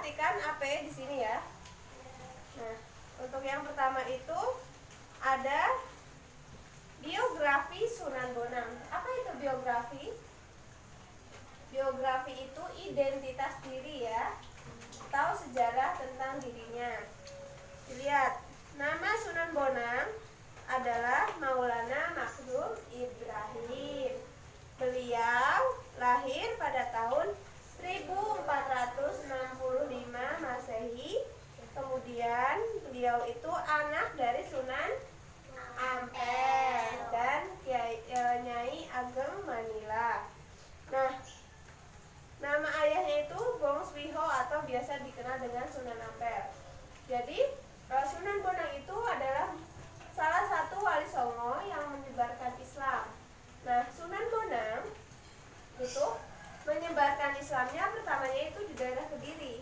perhatikan AP di sini ya. Nah, untuk yang pertama itu ada biografi Sunan Bonang. Apa itu biografi? Biografi itu identitas diri ya, atau sejarah tentang dirinya. Dilihat, nama Sunan Bonang adalah Maulana Makhdum Ibrahim. Beliau lahir pada tahun 1465 Masehi. Kemudian beliau itu anak dari Sunan Ampel dan Nyai Ageng Manila. Nah, nama ayahnya itu Bongswiho atau biasa dikenal dengan Sunan Ampel. Jadi Sunan Bonang itu adalah salah satu wali songo yang menyebarkan Islam. Nah, Sunan Bonang itu menyebarkan Islamnya pertamanya itu di daerah Kediri.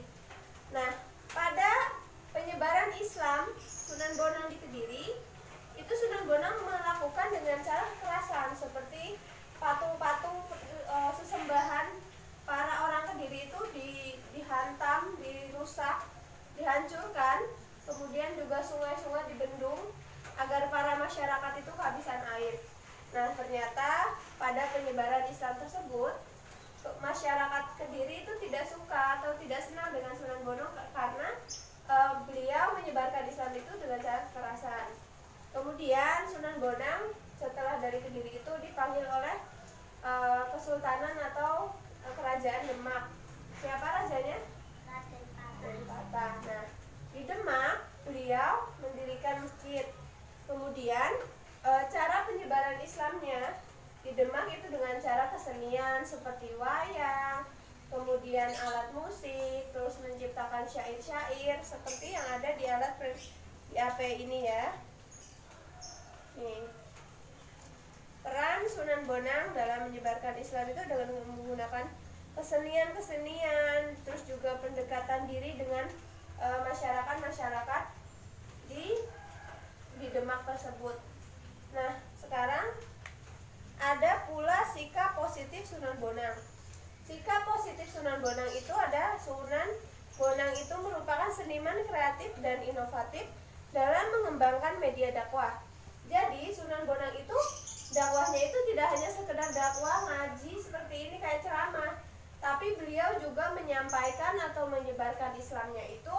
Nah, pada penyebaran Islam Sunan Bonang di Kediri, itu Sunan Bonang melakukan dengan cara kekerasan seperti patung-patung sesembahan para orang Kediri itu dihantam, dirusak, dihancurkan. Kemudian juga sungai-sungai dibendung agar para masyarakat itu kehabisan air. Nah, ternyata pada penyebaran Islam tersebut, masyarakat Kediri itu tidak suka atau tidak senang dengan Sunan Bonang karena beliau menyebarkan Islam itu dengan cara kekerasan. Kemudian Sunan Bonang setelah dari Kediri itu dipanggil oleh Kesultanan atau Kerajaan Demak. Siapa rajanya? Raden Patah. Nah, di Demak beliau mendirikan masjid. Kemudian cara penyebaran Islamnya di Demak itu dengan cara kesenian seperti wayang, kemudian alat musik, terus menciptakan syair-syair seperti yang ada di alat di AP ini ya. Nih. Peran Sunan Bonang dalam menyebarkan Islam itu dengan menggunakan kesenian-kesenian, terus juga pendekatan diri dengan masyarakat-masyarakat di Demak tersebut. Nah, sekarang ada pula sikap positif Sunan Bonang. Sikap positif Sunan Bonang itu ada Sunan Bonang itu merupakan seniman kreatif dan inovatif dalam mengembangkan media dakwah. Jadi Sunan Bonang itu dakwahnya itu tidak hanya sekedar dakwah ngaji seperti ini kayak ceramah, tapi beliau juga menyampaikan atau menyebarkan Islamnya itu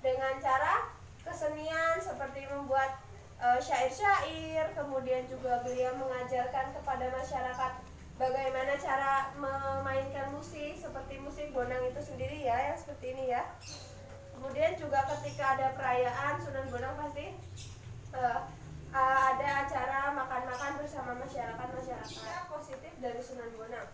dengan cara kesenian seperti membuat syair-syair. Kemudian juga beliau mengajarkan kepada masyarakat bagaimana cara memainkan musik seperti musik Bonang itu sendiri ya, yang seperti ini ya. Kemudian juga ketika ada perayaan Sunan Bonang pasti ada acara makan-makan bersama masyarakat positif dari Sunan Bonang.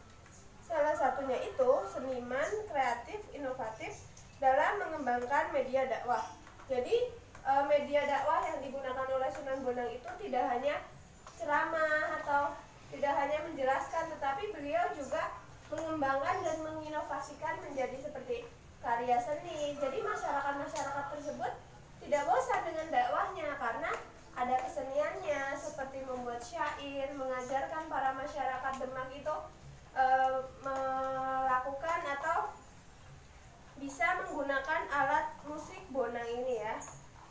Salah satunya itu seniman kreatif inovatif dalam mengembangkan media dakwah. Jadi media dakwah yang digunakan oleh Sunan Bonang itu tidak hanya ceramah atau tidak hanya menjelaskan, tetapi beliau juga mengembangkan dan menginovasikan menjadi seperti karya seni. Jadi masyarakat-masyarakat tersebut tidak bosan dengan dakwahnya karena ada keseniannya seperti membuat syair, mengajarkan para masyarakat Demak itu melakukan atau bisa menggunakan alat musik Bonang ini ya.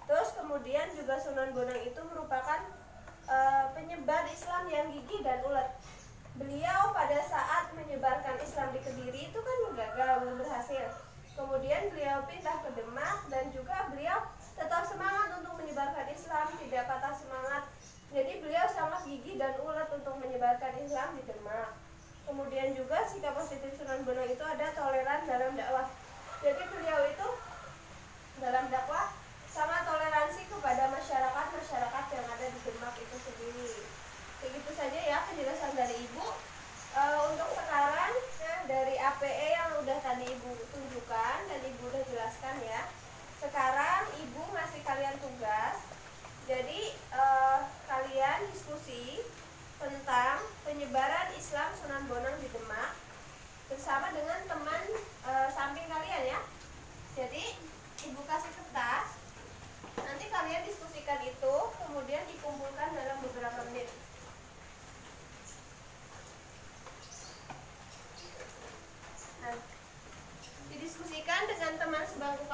Terus kemudian juga Sunan Bonang itu merupakan penyebar Islam yang gigih dan ulet. Beliau pada saat menyebarkan Islam di Kediri itu kan gagal, belum berhasil. Kemudian beliau pindah ke Demak dan juga beliau tetap semangat untuk menyebarkan Islam, tidak patah semangat. Jadi beliau sangat gigih dan ulet untuk menyebarkan Islam di Demak. Kemudian juga sikap positif Sunan Bonang itu ada toleran dalam dakwah. Jadi beliau itu dalam dakwah sangat toleransi kepada masyarakat yang ada di Demak itu sendiri. Begitu saja ya penjelasan dari Ibu. Untuk sekarang dari APE yang udah tadi Ibu tunjukkan dan Ibu udah jelaskan ya. Sekarang Ibu ngasih kalian tugas. Jadi kalian diskusi tentang penyebaran Islam Sunan Bonang di Demak bersama dengan teman samping kalian ya. Jadi Ibu kasih kertas. Nanti kalian diskusikan itu, kemudian dikumpulkan dalam beberapa menit. Nah, didiskusikan dengan teman sebangku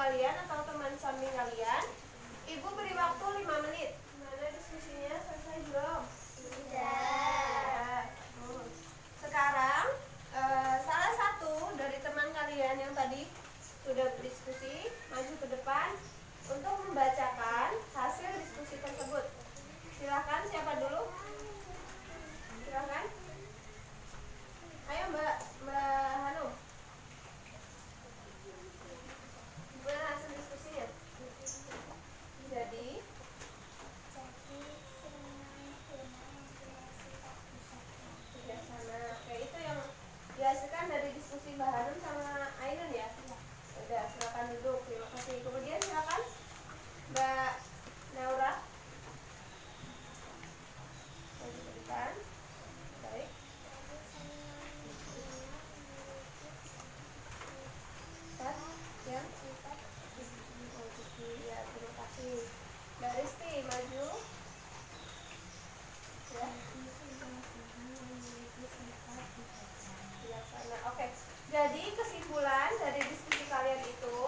Jadi kesimpulan dari diskusi kalian itu,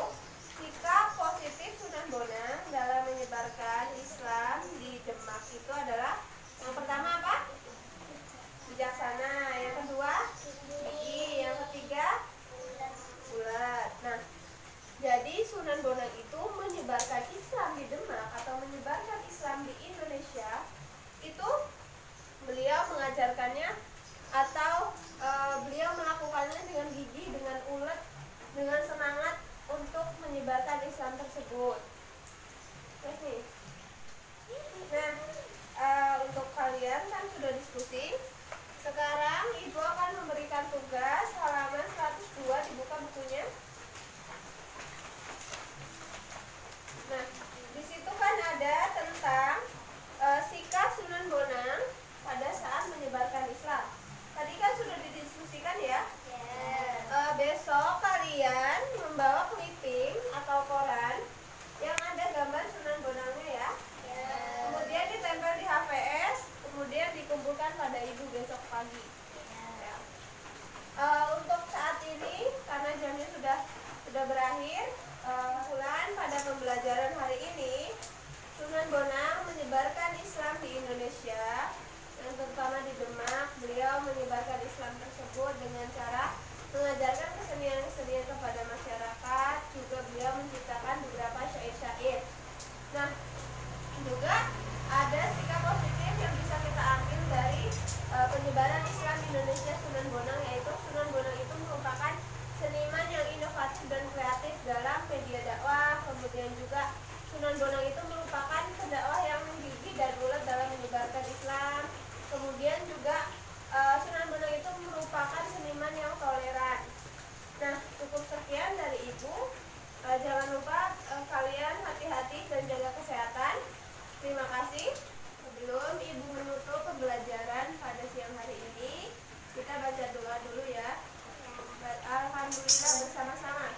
sikap positif Sunan Bonang dalam menyebarkan Islam di Demak itu adalah yang pertama apa? Bijaksana. Yang kedua, gigih. Yang ketiga, bulat. Nah, jadi Sunan Bonang itu menyebarkan Islam di Demak atau menyebarkan Islam di Indonesia itu beliau mengajarkannya atau beliau melakukannya dengan gigih, dengan ulet, dengan semangat untuk menyebarkan Islam tersebut. Nah, untuk kalian kan sudah diskusi. Sekarang Ibu akan memberikan tugas halaman 102, dibuka bukunya. Nah, di situ kan ada tentang sikap Sunan Bonang pada saat menyebarkan Islam. Tadi kan sudah didiskusikan ya. Besok kalian membawa clipping atau koran yang ada gambar Sunan Bonangnya ya. Kemudian ditempel di HVS, kemudian dikumpulkan pada Ibu besok pagi. Untuk saat ini karena jamnya sudah berakhir, kesimpulan pada pembelajaran hari ini, Sunan Bonang menyebarkan Islam di Indonesia, yang terutama di Demak. Beliau menyebarkan Islam tersebut dengan cara mengajarkan kesenian-kesenian kepada masyarakat. Juga beliau menciptakan beberapa syair-syair. Nah, juga ada sikap positif yang bisa kita ambil dari penyebaran Islam di Indonesia Sunan Bonang, yaitu Sunan Bonang itu merupakan seniman yang inovatif dan kreatif dalam media dakwah. Kemudian juga Sunan Bonang itu merupakan pendakwah yang gigih dan ulet dalam menyebarkan Islam. Kemudian juga Sunan Bonang itu merupakan seniman yang toleran. Nah, cukup sekian dari Ibu. Jangan lupa kalian hati-hati dan jaga kesehatan. Terima kasih. Sebelum Ibu menutup pembelajaran pada siang hari ini, kita baca doa dulu ya. Alhamdulillah bersama-sama.